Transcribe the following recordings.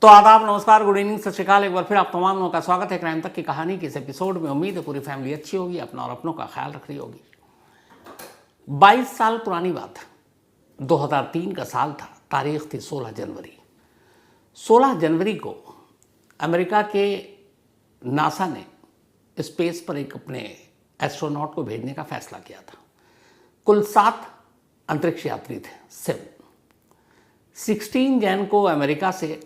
तो आदाब, नमस्कार, गुड इवनिंग, सत श्री अकाल। एक बार फिर आप तमाम लोगों का स्वागत है क्राइम तक की कहानी के इस एपिसोड में। उम्मीद है पूरी फैमिली अच्छी होगी, अपना और अपनों का ख्याल रख रही होगी। 22 साल पुरानी बात है, 2003 का साल था। तारीख थी 16 जनवरी। 16 जनवरी को अमेरिका के नासा ने स्पेस पर एक अपने एस्ट्रोनॉट को भेजने का फैसला किया था। कुल 7 अंतरिक्ष यात्री थे। 16 जैन को अमेरिका से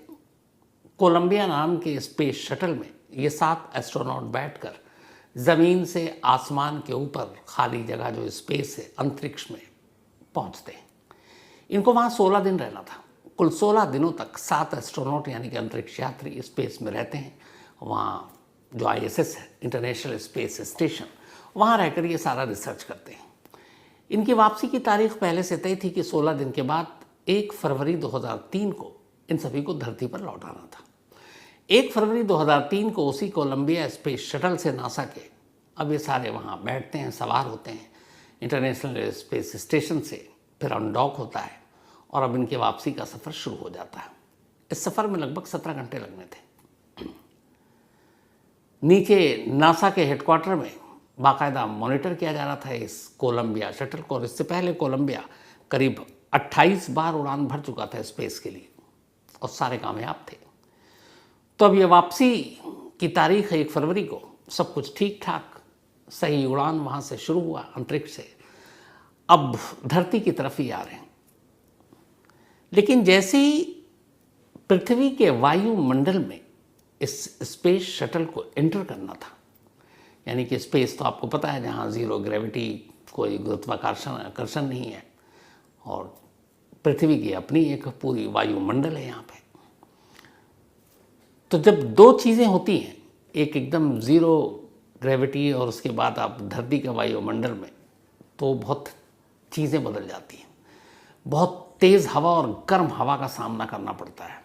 कोलंबिया नाम के स्पेस शटल में ये 7 एस्ट्रोनॉट बैठकर ज़मीन से आसमान के ऊपर खाली जगह जो स्पेस है, अंतरिक्ष में पहुंचते हैं। इनको वहाँ 16 दिन रहना था। कुल 16 दिनों तक 7 एस्ट्रोनॉट यानी कि अंतरिक्ष यात्री स्पेस में रहते हैं। वहाँ जो ISS है, इंटरनेशनल स्पेस स्टेशन, वहाँ रहकर ये सारा रिसर्च करते हैं। इनकी वापसी की तारीख पहले से तय थी कि 16 दिन के बाद 1 फरवरी 2003 को इन सभी को धरती पर लौटाना था। 1 फरवरी 2003 को उसी कोलंबिया स्पेस शटल से नासा के अब ये सारे वहाँ बैठते हैं, सवार होते हैं इंटरनेशनल स्पेस स्टेशन से, फिर अनडॉक होता है और अब इनके वापसी का सफ़र शुरू हो जाता है। इस सफ़र में लगभग 17 घंटे लगने थे। नीचे नासा के हेडक्वार्टर में बाकायदा मॉनिटर किया जा रहा था इस कोलंबिया शटल को, और इससे पहले कोलंबिया करीब 28 बार उड़ान भर चुका था स्पेस के लिए और सारे कामयाब थे। तो अब ये वापसी की तारीख है 1 फरवरी को। सब कुछ ठीक ठाक, सही उड़ान वहाँ से शुरू हुआ अंतरिक्ष से। अब धरती की तरफ ही आ रहे हैं। लेकिन जैसे ही पृथ्वी के वायुमंडल में इस स्पेस शटल को एंटर करना था, यानी कि स्पेस तो आपको पता है जहाँ ज़ीरो ग्रेविटी, कोई गुरुत्वाकर्षण नहीं है, और पृथ्वी की अपनी एक पूरी वायुमंडल है यहाँ पे। तो जब 2 चीज़ें होती हैं, एक एकदम ज़ीरो ग्रेविटी और उसके बाद आप धरती के वायुमंडल में, तो बहुत चीज़ें बदल जाती हैं। बहुत तेज़ हवा और गर्म हवा का सामना करना पड़ता है।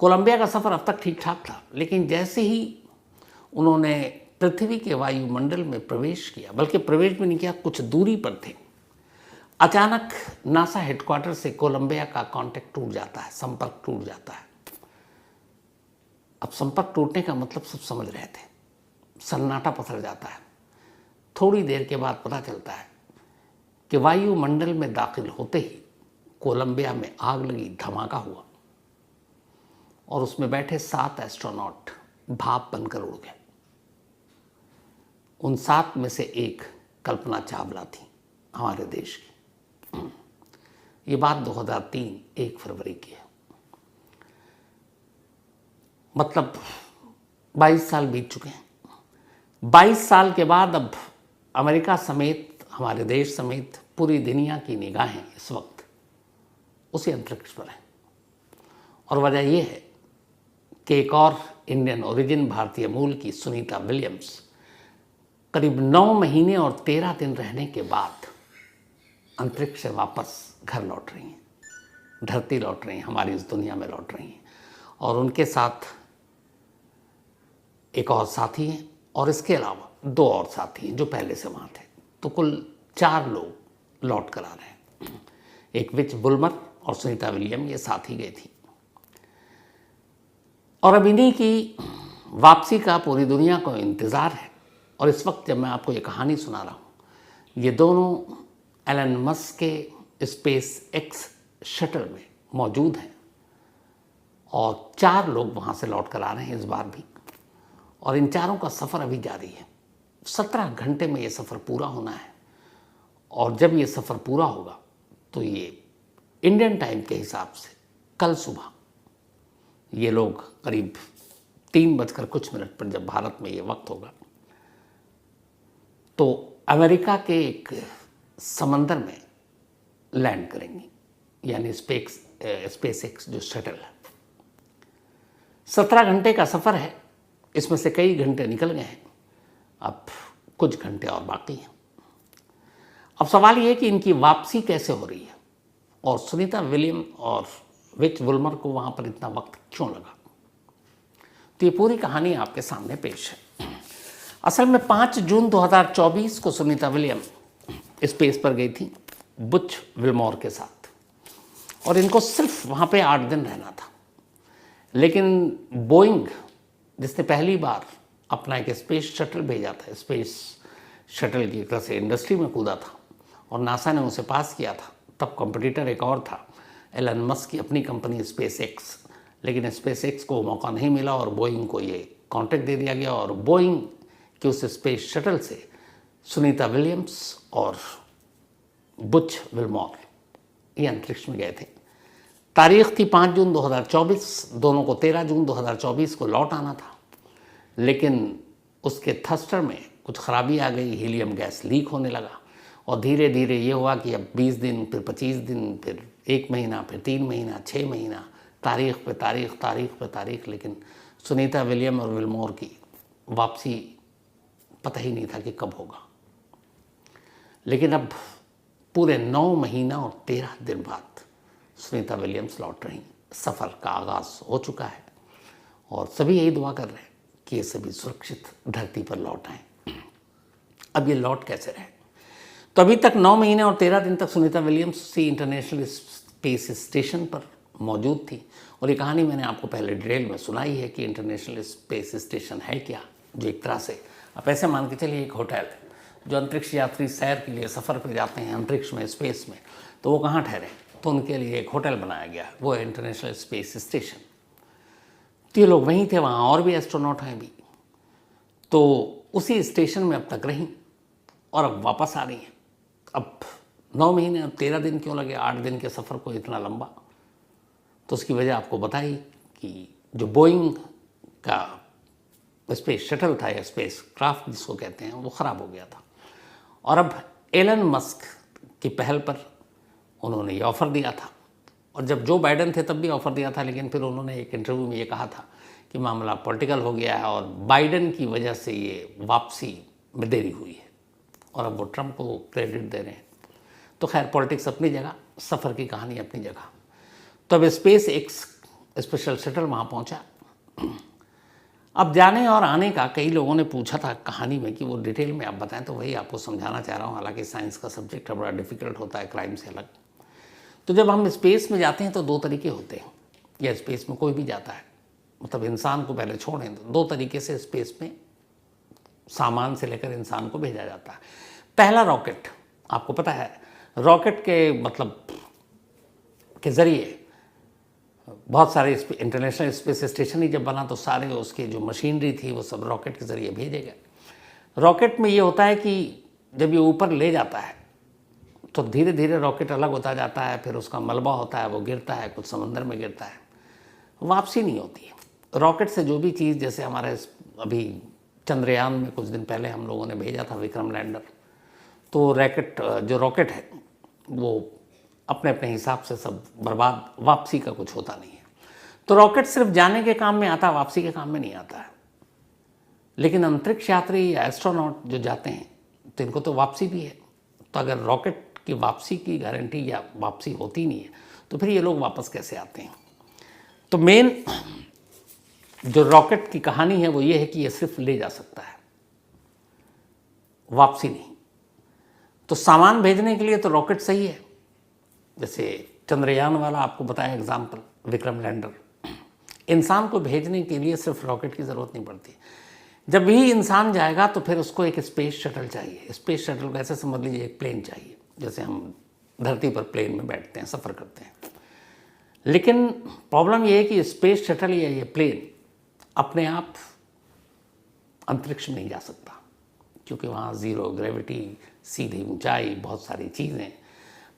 कोलंबिया का सफ़र अब तक ठीक ठाक था, लेकिन जैसे ही उन्होंने पृथ्वी के वायुमंडल में प्रवेश किया, बल्कि प्रवेश भी नहीं किया, कुछ दूरी पर थे, अचानक नासा हेडक्वार्टर से कोलंबिया का कांटेक्ट टूट जाता है, संपर्क टूट जाता है। अब संपर्क टूटने का मतलब सब समझ रहे थे। सन्नाटा पसर जाता है। थोड़ी देर के बाद पता चलता है कि वायुमंडल में दाखिल होते ही कोलंबिया में आग लगी, धमाका हुआ और उसमें बैठे 7 एस्ट्रोनॉट भाप बनकर उड़ गए। उन 7 में से एक कल्पना चावला थी, हमारे देश की। ये बात 2003 1 फरवरी की है। मतलब 22 साल बीत चुके हैं। 22 साल के बाद अब अमेरिका समेत, हमारे देश समेत पूरी दुनिया की निगाहें इस वक्त उसी अंतरिक्ष पर हैं। और वजह यह है कि एक और इंडियन ओरिजिन, भारतीय मूल की सुनीता विलियम्स करीब 9 महीने और 13 दिन रहने के बाद अंतरिक्ष से वापस घर लौट रही हैं, धरती लौट रही हैं, हमारी इस दुनिया में लौट रही हैं। और उनके साथ एक और साथी हैं, और इसके अलावा 2 और साथी हैं जो पहले से वहाँ थे। तो कुल 4 लोग लौट कर आ रहे हैं। एक विच बुलमर और सुनीता विलियम ये साथ ही गई थी। और अब इन्हीं की वापसी का पूरी दुनिया को इंतज़ार है। और इस वक्त जब मैं आपको ये कहानी सुना रहा हूँ, ये दोनों एलन मस्क के स्पेस एक्स शटल में मौजूद हैं और 4 लोग वहाँ से लौट कर आ रहे हैं इस बार भी। और इन चारों का सफ़र अभी जारी है। 17 घंटे में ये सफ़र पूरा होना है। और जब ये सफ़र पूरा होगा तो ये इंडियन टाइम के हिसाब से कल सुबह ये लोग करीब 3 बजकर कुछ मिनट पर, जब भारत में ये वक्त होगा, तो अमेरिका के एक समंदर में लैंड करेंगी, यानी स्पेस एक्स जो शटल है। 17 घंटे का सफ़र है। इसमें से कई घंटे निकल गए हैं, अब कुछ घंटे और बाकी हैं। अब सवाल ये है कि इनकी वापसी कैसे हो रही है और सुनीता विलियम और विच वुलमर को वहाँ पर इतना वक्त क्यों लगा। तो ये पूरी कहानी आपके सामने पेश है। असल में 5 जून 2024 को सुनीता विलियम स्पेस पर गई थी बुच विलमोर के साथ, और इनको सिर्फ वहाँ पे 8 दिन रहना था। लेकिन बोइंग जिसने पहली बार अपना एक स्पेस शटल भेजा था, स्पेस शटल की तरह से इंडस्ट्री में कूदा था और नासा ने उसे पास किया था, तब कंपटीटर एक और था, एलन मस्क की अपनी कंपनी स्पेस एक्स। लेकिन स्पेस एक्स को मौका नहीं मिला और बोइंग को ये कॉन्ट्रैक्ट दे दिया गया और बोइंग के उस स्पेस शटल से सुनीता विलियम्स और बुच विल्मोर ये अंतरिक्ष में गए थे। तारीख थी 5 जून 2024, दोनों को 13 जून 2024 को लौट आना था, लेकिन उसके थस्टर में कुछ खराबी आ गई, हीलियम गैस लीक होने लगा और धीरे धीरे ये हुआ कि अब 20 दिन, फिर 25 दिन, फिर 1 महीना, फिर 3 महीना, 6 महीना, तारीख पे तारीख, तारीख पे तारीख, लेकिन सुनीता विलियम और विल्मोर की वापसी पता ही नहीं था कि कब होगा। लेकिन अब पूरे 9 महीना और 13 दिन बाद सुनीता विलियम्स लौट रही, सफ़र का आगाज़ हो चुका है और सभी यही दुआ कर रहे हैं कि ये सभी सुरक्षित धरती पर लौट आएँ। अब ये लौट कैसे रहे? तो अभी तक 9 महीने और 13 दिन तक सुनीता विलियम्स सी इंटरनेशनल स्पेस स्टेशन पर मौजूद थी और ये कहानी मैंने आपको पहले डिटेल में सुनाई है कि इंटरनेशनल स्पेस स्टेशन है क्या, जो एक तरह से आप ऐसे मान के चलिए एक होटल है। जो अंतरिक्ष यात्री सैर के लिए सफ़र पर जाते हैं अंतरिक्ष में, स्पेस में, तो वो कहाँ ठहरे? तो उनके लिए एक होटल बनाया गया, वो है इंटरनेशनल स्पेस स्टेशन। तो ये लोग वहीं थे, वहाँ और भी एस्ट्रोनॉट हैं भी, तो उसी स्टेशन में अब तक रहीं और अब वापस आ रही हैं। अब 9 महीने, अब 13 दिन क्यों लगे 8 दिन के सफ़र को इतना लंबा? तो उसकी वजह आपको बताई कि जो बोइंग का स्पेस शटल था या स्पेस क्राफ्ट जिसको कहते हैं, वो ख़राब हो गया था और अब एलन मस्क की पहल पर उन्होंने ये ऑफ़र दिया था और जब जो बाइडन थे तब भी ऑफ़र दिया था, लेकिन फिर उन्होंने एक इंटरव्यू में ये कहा था कि मामला पॉलिटिकल हो गया है और बाइडन की वजह से ये वापसी में देरी हुई है और अब वो ट्रंप को क्रेडिट दे रहे हैं। तो खैर पॉलिटिक्स अपनी जगह, सफ़र की कहानी अपनी जगह। तो अब स्पेस एक्स स्पेशल शटल वहाँ पहुँचा। अब जाने और आने का कई लोगों ने पूछा था कहानी में कि वो डिटेल में आप बताएं, तो वही आपको समझाना चाह रहा हूँ। हालांकि साइंस का सब्जेक्ट बड़ा डिफ़िकल्ट होता है क्राइम से अलग। तो जब हम स्पेस में जाते हैं तो 2 तरीके होते हैं, या स्पेस में कोई भी जाता है, मतलब इंसान को पहले छोड़ें तो 2 तरीके से स्पेस में सामान से लेकर इंसान को भेजा जाता है। पहला रॉकेट, आपको पता है रॉकेट के मतलब के ज़रिए बहुत सारे इंटरनेशनल स्पेस स्टेशन ही जब बना तो सारे उसके जो मशीनरी थी वो सब रॉकेट के ज़रिए भेजे गए। रॉकेट में ये होता है कि जब ये ऊपर ले जाता है तो धीरे धीरे रॉकेट अलग होता जाता है, फिर उसका मलबा होता है, वो गिरता है, कुछ समंदर में गिरता है, वापसी नहीं होती है। रॉकेट से जो भी चीज़, जैसे हमारे अभी चंद्रयान में कुछ दिन पहले हम लोगों ने भेजा था विक्रम लैंडर, तो जो रॉकेट है वो अपने अपने हिसाब से सब बर्बाद, वापसी का कुछ होता नहीं है। तो रॉकेट सिर्फ जाने के काम में आता है, वापसी के काम में नहीं आता है। लेकिन अंतरिक्ष यात्री या एस्ट्रोनॉट जो जाते हैं तो इनको तो वापसी भी है। तो अगर रॉकेट की वापसी की गारंटी या वापसी होती नहीं है तो फिर ये लोग वापस कैसे आते हैं? तो मेन जो रॉकेट की कहानी है वो ये है कि ये सिर्फ ले जा सकता है, वापसी नहीं। तो सामान भेजने के लिए तो रॉकेट सही है, जैसे चंद्रयान वाला आपको बताया एग्जाम्पल, विक्रम लैंडर। इंसान को भेजने के लिए सिर्फ रॉकेट की ज़रूरत नहीं पड़ती। जब भी इंसान जाएगा तो फिर उसको एक स्पेस शटल चाहिए। स्पेस शटल को ऐसे समझ लीजिए एक प्लेन चाहिए, जैसे हम धरती पर प्लेन में बैठते हैं, सफ़र करते हैं। लेकिन प्रॉब्लम ये है कि स्पेस शटल या ये प्लेन अपने आप अंतरिक्ष में नहीं जा सकता, क्योंकि वहाँ ज़ीरो ग्रेविटी, सीधी ऊंचाई, बहुत सारी चीज़ें,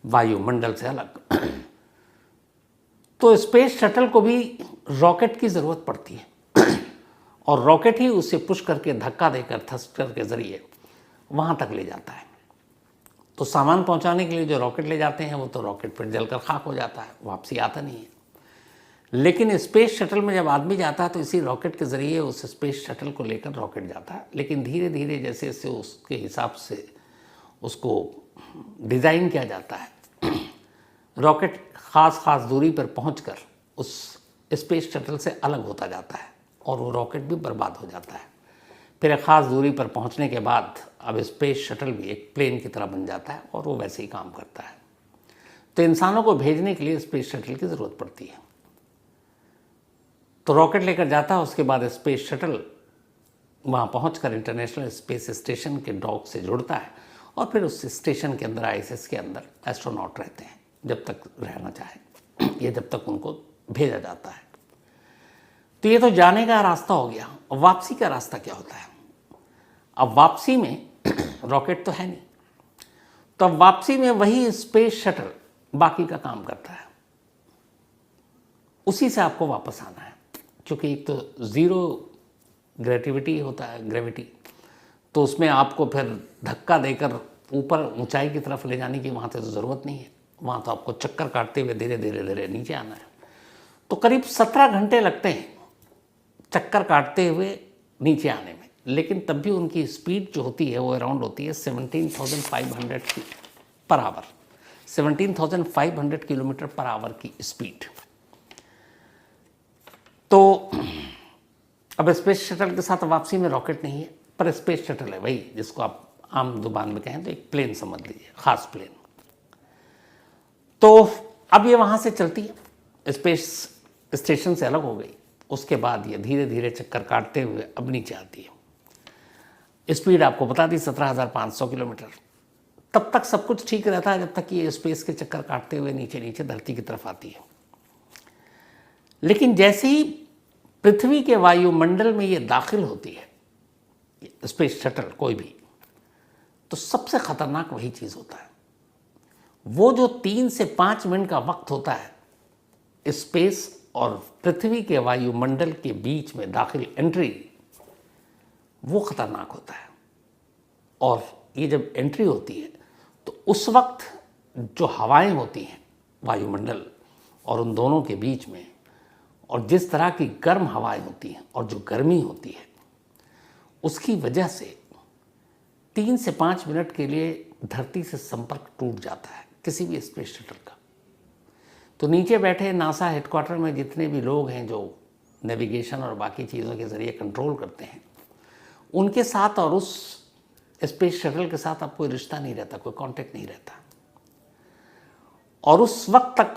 वायुमंडल से अलग। तो स्पेस शटल को भी रॉकेट की ज़रूरत पड़ती है और रॉकेट ही उसे पुश करके, धक्का देकर, थ्रस्टर के ज़रिए वहाँ तक ले जाता है। तो सामान पहुँचाने के लिए जो रॉकेट ले जाते हैं वो तो रॉकेट पर जलकर खाक हो जाता है, वापसी आता नहीं है। लेकिन स्पेस शटल में जब आदमी जाता है तो इसी रॉकेट के ज़रिए उस स्पेस शटल को लेकर रॉकेट जाता है। लेकिन धीरे धीरे जैसे जैसे उसके हिसाब से उसको डिज़ाइन किया जाता है, रॉकेट ख़ास दूरी पर पहुंचकर उस स्पेस शटल से अलग होता जाता है और वो रॉकेट भी बर्बाद हो जाता है। फिर एक ख़ास दूरी पर पहुंचने के बाद अब स्पेस शटल भी एक प्लेन की तरह बन जाता है और वो वैसे ही काम करता है। तो इंसानों को भेजने के लिए स्पेस शटल की ज़रूरत पड़ती है। तो रॉकेट लेकर जाता है, उसके बाद स्पेस शटल वहाँ पहुँचकर इंटरनेशनल स्पेस स्टेशन के डॉक से जुड़ता है और फिर उस स्टेशन के अंदर, आईएसएस के अंदर एस्ट्रोनॉट रहते हैं जब तक रहना चाहे, ये जब तक उनको भेजा जाता है। तो ये तो जाने का रास्ता हो गया। अब वापसी का रास्ता क्या होता है? अब वापसी में रॉकेट तो है नहीं, तो अब वापसी में वही स्पेस शटल बाकी का काम करता है, उसी से आपको वापस आना है। क्योंकि एक तो ज़ीरो ग्रेविटी होता है, ग्रेविटी, तो उसमें आपको फिर धक्का देकर ऊपर ऊंचाई की तरफ ले जाने की वहाँ से तो ज़रूरत नहीं है। वहाँ तो आपको चक्कर काटते हुए धीरे धीरे धीरे नीचे आना है। तो करीब 17 घंटे लगते हैं चक्कर काटते हुए नीचे आने में, लेकिन तब भी उनकी स्पीड जो होती है वो अराउंड होती है 17,500 per hour, 17,500 kilometre per hour की स्पीड। तो अब स्पेस शटल के साथ वापसी में रॉकेट नहीं है, पर स्पेस शटल है वही, जिसको आप आम जुबान में कहें तो एक प्लेन समझ लीजिए, खास प्लेन। तो अब ये वहाँ से चलती है, स्पेस स्टेशन से अलग हो गई, उसके बाद ये धीरे धीरे चक्कर काटते हुए अब नीचे आती है। स्पीड आपको बता दी 17,500 किलोमीटर। तब तक सब कुछ ठीक रहता है जब तक ये स्पेस के चक्कर काटते हुए नीचे नीचे धरती की तरफ आती है। लेकिन जैसे ही पृथ्वी के वायुमंडल में ये दाखिल होती है स्पेस शटल कोई भी, तो सबसे खतरनाक वही चीज़ होता है, वो जो 3 से 5 मिनट का वक्त होता है स्पेस और पृथ्वी के वायुमंडल के बीच में दाखिल एंट्री, वो खतरनाक होता है। और ये जब एंट्री होती है तो उस वक्त जो हवाएं होती हैं वायुमंडल और उन दोनों के बीच में, और जिस तरह की गर्म हवाएं होती हैं और जो गर्मी होती है, उसकी वजह से 3 से 5 मिनट के लिए धरती से संपर्क टूट जाता है किसी भी स्पेस शटल का। तो नीचे बैठे नासा हेडक्वार्टर में जितने भी लोग हैं जो नेविगेशन और बाकी चीज़ों के ज़रिए कंट्रोल करते हैं, उनके साथ और उस स्पेस शटल के साथ अब कोई रिश्ता नहीं रहता, कोई कांटेक्ट नहीं रहता। और उस वक्त तक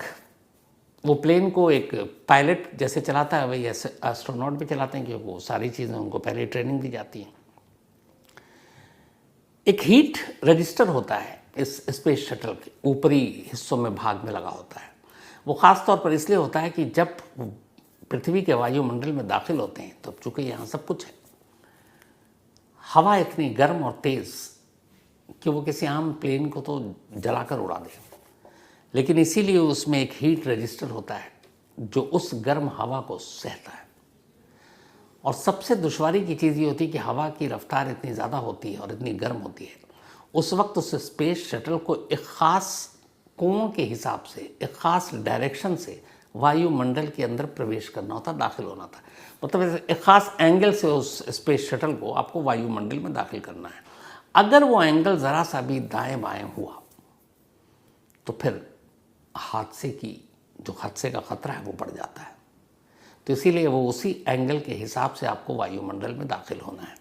वो प्लेन को एक पायलट जैसे चलाता है वही एस्ट्रोनॉट भी चलाते हैं, क्योंकि वो सारी चीज़ें उनको पहले ट्रेनिंग दी जाती हैं। एक हीट रजिस्टर होता है इस स्पेस शटल के ऊपरी हिस्सों में, भाग में लगा होता है। वो ख़ास तौर पर इसलिए होता है कि जब पृथ्वी के वायुमंडल में दाखिल होते हैं तो चूँकि यहाँ सब कुछ है, हवा इतनी गर्म और तेज़ कि वो किसी आम प्लेन को तो जलाकर उड़ा दे, लेकिन इसीलिए उसमें एक हीट रजिस्टर होता है जो उस गर्म हवा को सहता है। और सबसे दुश्वारी की चीज़ ये होती है कि हवा की रफ्तार इतनी ज़्यादा होती है और इतनी गर्म होती है, उस वक्त उस स्पेस शटल को एक ख़ास कोण के हिसाब से, एक ख़ास डायरेक्शन से वायुमंडल के अंदर प्रवेश करना होता, दाखिल होना था। मतलब एक ख़ास एंगल से उस स्पेस शटल को आपको वायुमंडल में दाखिल करना है। अगर वो एंगल ज़रा सा भी दाएं बाएं हुआ तो फिर हादसे का खतरा है वो बढ़ जाता है। तो इसीलिए वो उसी एंगल के हिसाब से आपको वायुमंडल में दाखिल होना है।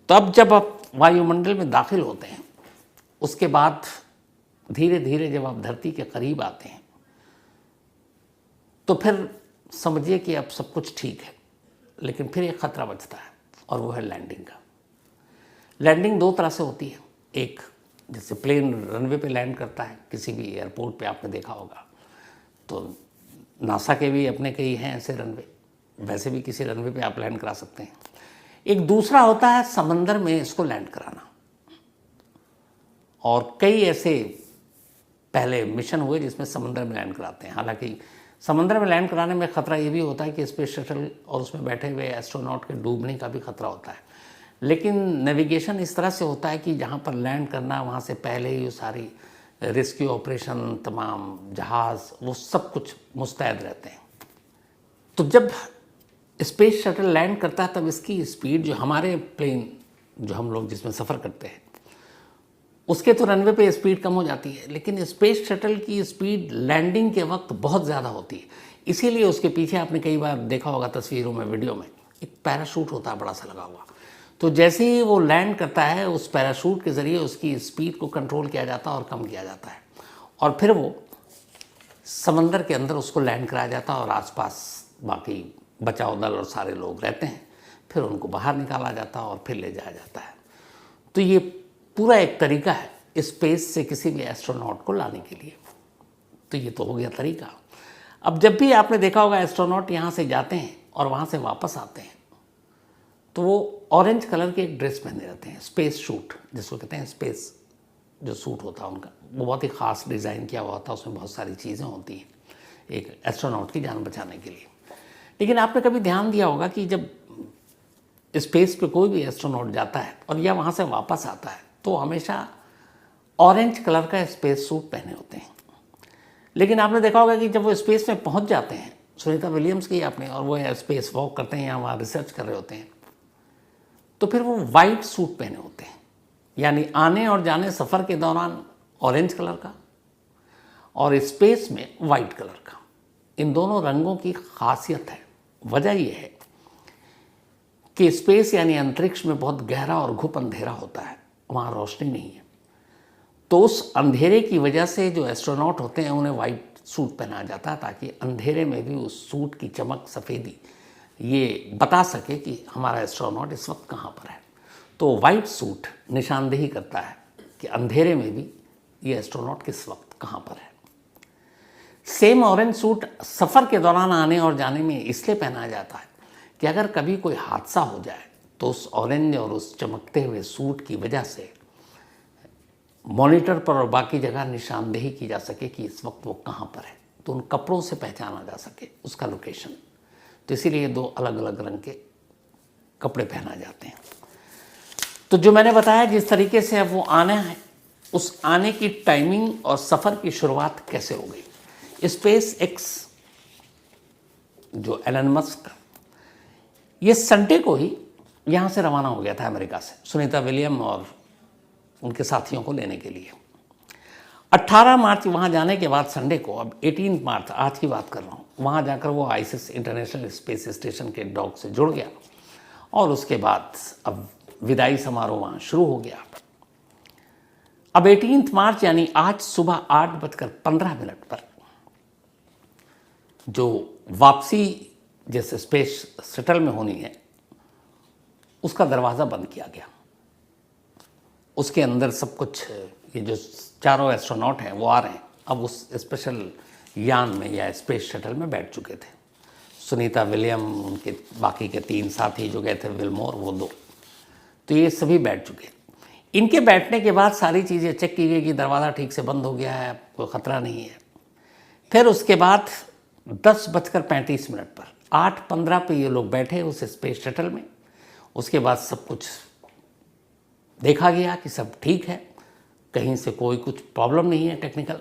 तो अब जब आप वायुमंडल में दाखिल होते हैं, उसके बाद धीरे धीरे जब आप धरती के करीब आते हैं तो फिर समझिए कि अब सब कुछ ठीक है, लेकिन फिर एक ख़तरा बचता है और वो है लैंडिंग का। लैंडिंग 2 तरह से होती है। एक, जैसे प्लेन रनवे पे लैंड करता है, किसी भी एयरपोर्ट पे आपने देखा होगा, तो नासा के भी अपने कई हैं ऐसे रनवे, वैसे भी किसी रनवे पे आप लैंड करा सकते हैं। एक दूसरा होता है समंदर में इसको लैंड कराना, और कई ऐसे पहले मिशन हुए जिसमें समंदर में लैंड कराते हैं। हालांकि समंदर में लैंड कराने में ख़तरा ये भी होता है कि स्पेस शटल और उसमें बैठे हुए एस्ट्रोनॉट के डूबने का भी खतरा होता है, लेकिन नेविगेशन इस तरह से होता है कि जहाँ पर लैंड करना वहाँ से पहले ही सारी रेस्क्यू ऑपरेशन, तमाम जहाज़, वो सब कुछ मुस्तैद रहते हैं। तो जब स्पेस शटल लैंड करता है तब इसकी स्पीड, जो हमारे प्लेन जो हम लोग जिसमें सफ़र करते हैं उसके तो रनवे पे स्पीड कम हो जाती है, लेकिन स्पेस शटल की स्पीड लैंडिंग के वक्त बहुत ज़्यादा होती है। इसीलिए उसके पीछे आपने कई बार देखा होगा तस्वीरों में, वीडियो में, एक पैराशूट होता है बड़ा सा लगा हुआ। तो जैसे ही वो लैंड करता है उस पैराशूट के ज़रिए उसकी स्पीड को कंट्रोल किया जाता है और कम किया जाता है, और फिर वो समंदर के अंदर उसको लैंड कराया जाता है और आसपास बाकी बचाव दल और सारे लोग रहते हैं, फिर उनको बाहर निकाला जाता है और फिर ले जाया जाता है। तो ये पूरा एक तरीका है स्पेस से किसी भी एस्ट्रोनॉट को लाने के लिए। तो ये तो हो गया तरीका। अब जब भी आपने देखा होगा एस्ट्रोनॉट यहाँ से जाते हैं और वहाँ से वापस आते हैं तो वो ऑरेंज कलर के एक ड्रेस पहने रहते हैं, स्पेस सूट जिसको कहते हैं। स्पेस जो सूट होता है उनका, वो बहुत ही ख़ास डिज़ाइन किया हुआ होता है, उसमें बहुत सारी चीज़ें होती हैं एक एस्ट्रोनॉट की जान बचाने के लिए। लेकिन आपने कभी ध्यान दिया होगा कि जब स्पेस पे कोई भी एस्ट्रोनॉट जाता है और या वहाँ से वापस आता है तो हमेशा ऑरेंज कलर का स्पेस सूट पहने होते हैं। लेकिन आपने देखा होगा कि जब वो स्पेस में पहुँच जाते हैं, सुनीता विलियम्स की आपने, और वो स्पेस वॉक करते हैं या वहाँ रिसर्च कर रहे होते हैं, तो फिर वो वाइट सूट पहने होते हैं। यानी आने और जाने सफ़र के दौरान ऑरेंज कलर का और स्पेस में वाइट कलर का, इन दोनों रंगों की खासियत है। वजह यह है कि स्पेस यानी अंतरिक्ष में बहुत गहरा और घुप अंधेरा होता है, वहाँ रोशनी नहीं है। तो उस अंधेरे की वजह से जो एस्ट्रोनॉट होते हैं उन्हें वाइट सूट पहनाया जाता है ताकि अंधेरे में भी उस सूट की चमक, सफ़ेदी ये बता सके कि हमारा एस्ट्रोनॉट इस वक्त कहाँ पर है। तो वाइट सूट निशानदेही करता है कि अंधेरे में भी ये एस्ट्रोनॉट किस वक्त कहाँ पर है। सेम ऑरेंज सूट सफ़र के दौरान आने और जाने में इसलिए पहनाया जाता है कि अगर कभी कोई हादसा हो जाए तो उस ऑरेंज और उस चमकते हुए सूट की वजह से मॉनिटर पर और बाकी जगह निशानदेही की जा सके कि इस वक्त वो कहाँ पर है, तो उन कपड़ों से पहचाना जा सके उसका लोकेशन। तो इसीलिए दो अलग अलग रंग के कपड़े पहना जाते हैं। तो जो मैंने बताया जिस तरीके से अब वो आना है, उस आने की टाइमिंग और सफ़र की शुरुआत कैसे हो गई। स्पेस एक्स जो एलन मस्क, ये संडे को ही यहाँ से रवाना हो गया था अमेरिका से, सुनीता विलियम और उनके साथियों को लेने के लिए। 18 मार्च वहाँ जाने के बाद संडे को, अब 18 मार्च आज की बात कर रहा हूँ, वहाँ जाकर वो आईएसएस इंटरनेशनल स्पेस स्टेशन के डॉक से जुड़ गया और उसके बाद अब विदाई समारोह वहाँ शुरू हो गया। अब 18 मार्च यानी आज सुबह 8:15 पर जो वापसी जैसे स्पेस शटल में होनी है उसका दरवाज़ा बंद किया गया। उसके अंदर सब कुछ, ये जो चारों एस्ट्रोनॉट हैं वो आ रहे हैं, अब उस स्पेशल यान में या स्पेस शटल में बैठ चुके थे। सुनीता विलियम, उनके बाकी के 3 साथी जो गए थे, विलमोर, वो 2, तो ये सभी बैठ चुके। इनके बैठने के बाद सारी चीज़ें चेक की गई कि दरवाज़ा ठीक से बंद हो गया है, कोई ख़तरा नहीं है। फिर उसके बाद 10:35 पर 8:15 पे ये लोग बैठे उस स्पेस शटल में। उसके बाद सब कुछ देखा गया कि सब ठीक है, कहीं से कोई कुछ प्रॉब्लम नहीं है टेक्निकल।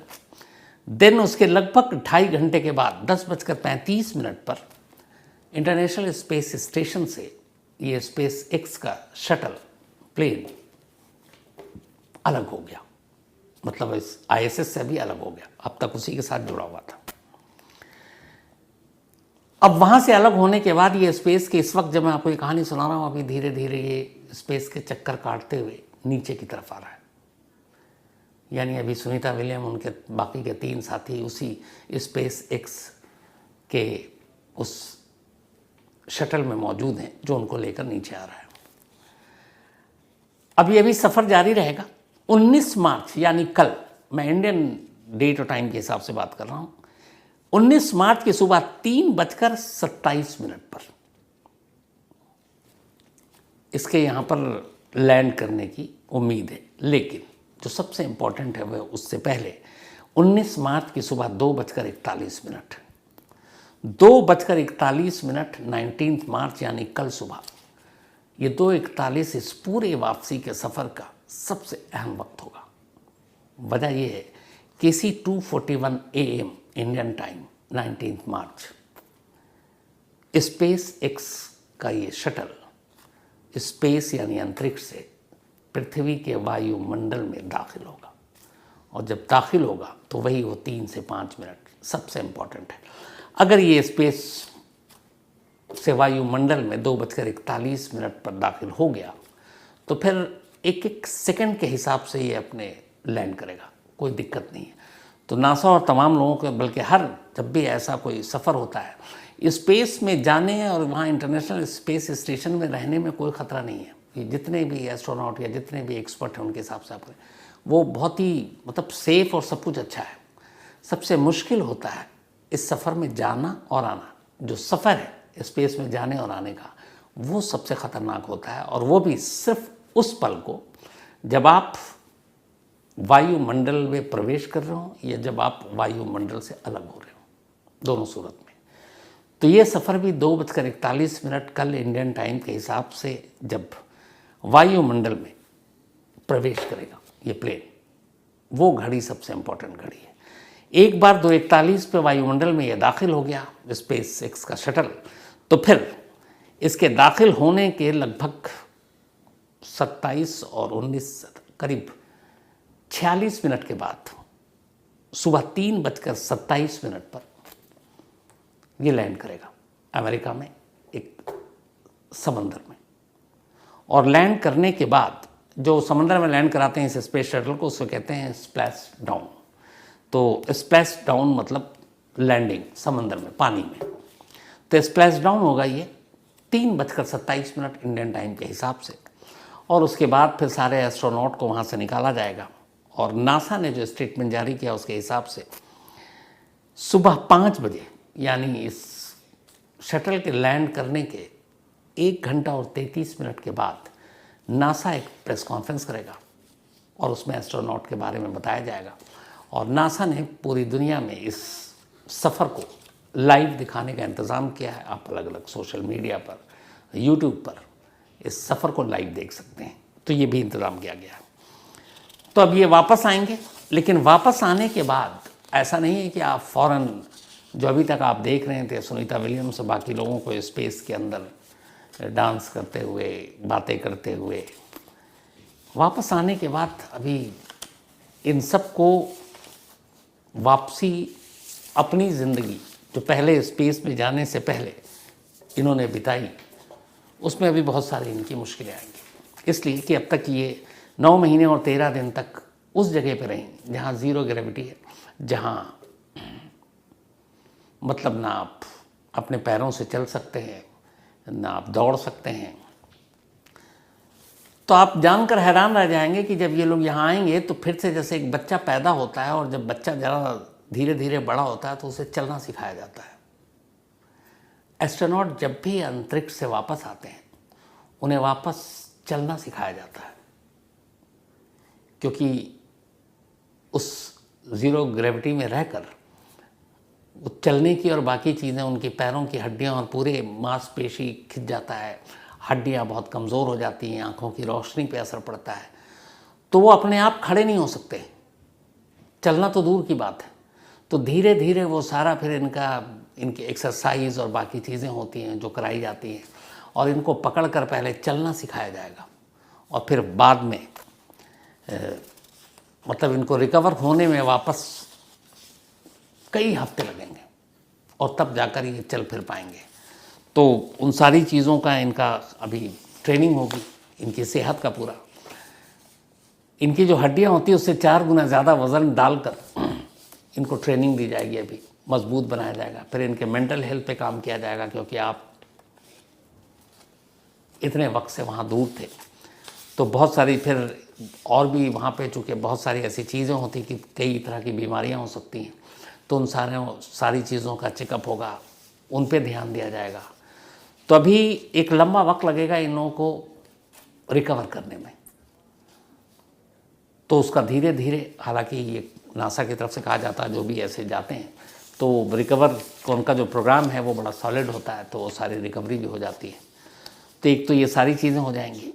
देन उसके लगभग 2.5 घंटे के बाद 10:35 पर इंटरनेशनल स्पेस स्टेशन से ये स्पेस एक्स का शटल प्लेन अलग हो गया, मतलब इस आईएसएस से भी अलग हो गया, अब तक उसी के साथ जुड़ा हुआ था। अब वहाँ से अलग होने के बाद ये स्पेस के, इस वक्त जब मैं आपको ये कहानी सुना रहा हूँ, अभी धीरे धीरे ये स्पेस के चक्कर काटते हुए नीचे की तरफ आ रहा है। यानी अभी सुनीता विलियम, उनके बाकी के 3 साथी उसी स्पेस एक्स के उस शटल में मौजूद हैं जो उनको लेकर नीचे आ रहा है। अब ये भी सफ़र जारी रहेगा। 19 मार्च यानी कल, मैं इंडियन डेट और टाइम के हिसाब से बात कर रहा हूँ, 19 मार्च की सुबह 3:27 पर इसके यहाँ पर लैंड करने की उम्मीद है। लेकिन जो सबसे इम्पोर्टेंट है वह उससे पहले 19 मार्च की सुबह 2:41 2:41 19 मार्च यानी कल सुबह, ये 2:41 इस पूरे वापसी के सफ़र का सबसे अहम वक्त होगा। वजह यह है कि इसी 2:41 AM Indian time 19 March space x का ये शटल स्पेस यानी अंतरिक्ष से पृथ्वी के वायुमंडल में दाखिल होगा। और जब दाखिल होगा तो वही वो 3 से 5 मिनट सबसे इम्पॉर्टेंट है। अगर ये स्पेस से वायुमंडल में 2:41 पर दाखिल हो गया तो फिर एक सेकंड के हिसाब से ये अपने लैंड करेगा, कोई दिक्कत नहीं है। तो नासा और तमाम लोगों के, बल्कि हर जब भी ऐसा कोई सफ़र होता है, स्पेस में जाने और वहाँ इंटरनेशनल स्पेस स्टेशन में रहने में कोई ख़तरा नहीं है। ये जितने भी एस्ट्रोनॉट या जितने भी एक्सपर्ट हैं उनके हिसाब से आपको वो बहुत ही मतलब सेफ़ और सब कुछ अच्छा है। सबसे मुश्किल होता है इस सफ़र में जाना और आना। जो सफ़र है स्पेस में जाने और आने का, वो सबसे ख़तरनाक होता है, और वो भी सिर्फ उस पल को जब आप वायुमंडल में प्रवेश कर रहे हो या जब आप वायुमंडल से अलग हो रहे हो, दोनों सूरत में। तो ये सफ़र भी 2:41 कल इंडियन टाइम के हिसाब से जब वायुमंडल में प्रवेश करेगा ये प्लेन, वो घड़ी सबसे इम्पोर्टेंट घड़ी है। एक बार 2:41 पे वायुमंडल में ये दाखिल हो गया स्पेस एक्स का शटल, तो फिर इसके दाखिल होने के लगभग 27 और 19 करीब 46 मिनट के बाद सुबह 3:27 पर ये लैंड करेगा अमेरिका में एक समंदर में। और लैंड करने के बाद जो समंदर में लैंड कराते हैं इस स्पेस शटल को, उसको कहते हैं स्प्लैश डाउन। तो स्प्लैश डाउन मतलब लैंडिंग समंदर में, पानी में। तो स्प्लैश डाउन होगा ये 3:27 इंडियन टाइम के हिसाब से, और उसके बाद फिर सारे एस्ट्रोनॉट को वहाँ से निकाला जाएगा। और नासा ने जो स्टेटमेंट जारी किया उसके हिसाब से सुबह 5 बजे, यानी इस शटल के लैंड करने के 1 घंटा और 33 मिनट के बाद नासा एक प्रेस कॉन्फ्रेंस करेगा और उसमें एस्ट्रोनॉट के बारे में बताया जाएगा। और नासा ने पूरी दुनिया में इस सफ़र को लाइव दिखाने का इंतज़ाम किया है। आप अलग अलग सोशल मीडिया पर, यूट्यूब पर इस सफ़र को लाइव देख सकते हैं। तो ये भी इंतज़ाम किया गया है। तो अब ये वापस आएंगे, लेकिन वापस आने के बाद ऐसा नहीं है कि आप फ़ौरन, जो अभी तक आप देख रहे थे सुनीता विलियम्स और बाकी लोगों को स्पेस के अंदर डांस करते हुए, बातें करते हुए, वापस आने के बाद अभी इन सब को वापसी अपनी ज़िंदगी जो पहले स्पेस में जाने से पहले इन्होंने बिताई, उसमें अभी बहुत सारी इनकी मुश्किलें आएंगी। इसलिए कि अब तक ये 9 महीने और 13 दिन तक उस जगह पर रहीं जहाँ ज़ीरो ग्रेविटी है, जहाँ मतलब ना आप अपने पैरों से चल सकते हैं, ना आप दौड़ सकते हैं। तो आप जानकर हैरान रह जाएंगे कि जब ये लोग यहाँ आएंगे तो फिर से जैसे एक बच्चा पैदा होता है और जब बच्चा ज़रा धीरे धीरे बड़ा होता है तो उसे चलना सिखाया जाता है। एस्ट्रोनॉट जब भी अंतरिक्ष से वापस आते हैं उन्हें वापस चलना सिखाया जाता है, क्योंकि उस ज़ीरो ग्रेविटी में रहकर चलने की और बाकी चीज़ें, उनकी पैरों की हड्डियां और पूरे मांसपेशी खिंच जाता है, हड्डियां बहुत कमज़ोर हो जाती हैं, आँखों की रोशनी पे असर पड़ता है, तो वो अपने आप खड़े नहीं हो सकते, चलना तो दूर की बात है। तो धीरे धीरे वो सारा फिर इनकी एक्सरसाइज और बाकी चीज़ें होती हैं जो कराई जाती हैं, और इनको पकड़ कर पहले चलना सिखाया जाएगा और फिर बाद में मतलब इनको रिकवर होने में वापस कई हफ्ते लगेंगे और तब जाकर ये चल फिर पाएंगे। तो उन सारी चीज़ों का इनका अभी ट्रेनिंग होगी, इनकी सेहत का पूरा, इनकी जो हड्डियां होती हैं उससे 4 गुना ज़्यादा वज़न डालकर इनको ट्रेनिंग दी जाएगी, अभी मजबूत बनाया जाएगा। फिर इनके मेंटल हेल्थ पे काम किया जाएगा, क्योंकि आप इतने वक्त से वहाँ दूर थे तो बहुत सारी फिर और भी वहाँ पे चूँकि बहुत सारी ऐसी चीज़ें होती कि कई तरह की बीमारियाँ हो सकती हैं, तो उन सारी चीज़ों का चेकअप होगा, उन पे ध्यान दिया जाएगा। तो अभी एक लंबा वक्त लगेगा इन लोगों को रिकवर करने में। तो उसका धीरे धीरे, हालांकि ये नासा की तरफ से कहा जाता है जो भी ऐसे जाते हैं तो रिकवर उनका जो प्रोग्राम है वो बड़ा सॉलिड होता है, तो वो सारी रिकवरी भी हो जाती है। तो एक तो ये सारी चीज़ें हो जाएंगी।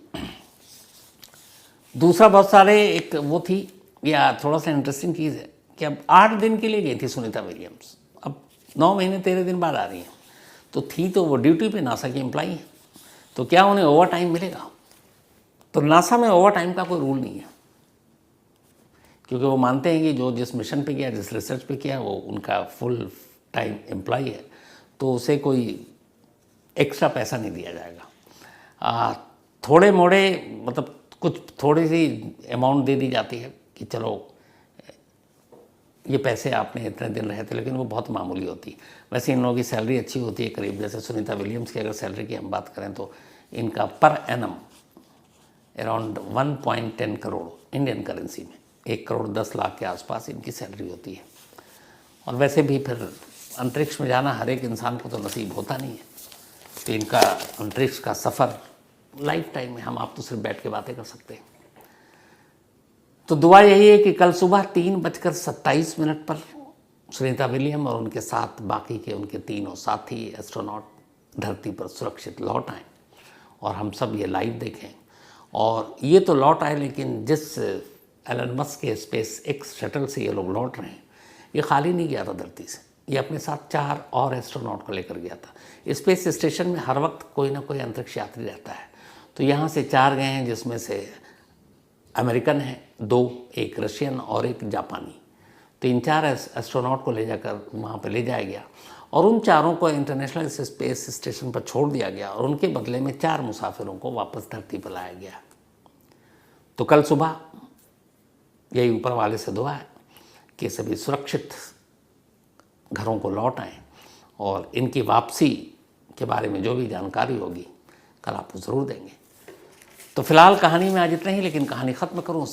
दूसरा बहुत सारे एक वो थी, या थोड़ा सा इंटरेस्टिंग चीज़ है कि अब 8 दिन के लिए गई थी सुनीता विलियम्स, अब 9 महीने 13 दिन बाद आ रही हैं। तो थी तो वो ड्यूटी पे नासा की एम्प्लॉई है, तो क्या उन्हें ओवर टाइम मिलेगा? तो नासा में ओवर टाइम का कोई रूल नहीं है, क्योंकि वो मानते हैं कि जो जिस मिशन पे किया, जिस रिसर्च पे किया, वो उनका फुल टाइम एम्प्लॉई है, तो उसे कोई एक्स्ट्रा पैसा नहीं दिया जाएगा। थोड़े मोड़े मतलब कुछ थोड़ी सी अमाउंट दे दी जाती है कि चलो ये पैसे आपने इतने दिन रहे थे, लेकिन वो बहुत मामूली होती। वैसे इन लोगों की सैलरी अच्छी होती है, करीब जैसे सुनीता विलियम्स की अगर सैलरी की हम बात करें तो इनका per annum around 1.10 crore Indian currency में 1 करोड़ 10 लाख के आसपास इनकी सैलरी होती है। और वैसे भी फिर अंतरिक्ष में जाना हर एक इंसान को तो नसीब होता नहीं है, तो इनका अंतरिक्ष का सफ़र लाइफ टाइम में हम आप तो सिर्फ बैठ के बातें कर सकते हैं। तो दुआ यही है कि कल सुबह 3:27 पर सुनीता विलियम और उनके साथ बाकी के उनके तीनों साथी एस्ट्रोनॉट धरती पर सुरक्षित लौट आएँ और हम सब ये लाइव देखें। और ये तो लौट आए, लेकिन जिस एलन मस्क के स्पेस एक्स शटल से ये लोग लौट रहे हैं, ये खाली नहीं गया था धरती से, ये अपने साथ 4 और एस्ट्रोनॉट को लेकर गया था। स्पेस स्टेशन में हर वक्त कोई ना कोई अंतरिक्ष यात्री रहता है, तो यहाँ से 4 गए हैं, जिसमें से अमेरिकन हैं 2, एक रशियन और एक जापानी। तो इन 4 एस्ट्रोनॉट को ले जाकर वहाँ पे ले जाया गया और उन 4 को इंटरनेशनल स्पेस स्टेशन पर छोड़ दिया गया और उनके बदले में 4 मुसाफिरों को वापस धरती पर लाया गया। तो कल सुबह यही ऊपर वाले से दुआ है कि सभी सुरक्षित घरों को लौट आएँ और इनकी वापसी के बारे में जो भी जानकारी होगी कल आपको ज़रूर देंगे। तो फिलहाल कहानी में आज इतना ही, लेकिन कहानी ख़त्म करूँ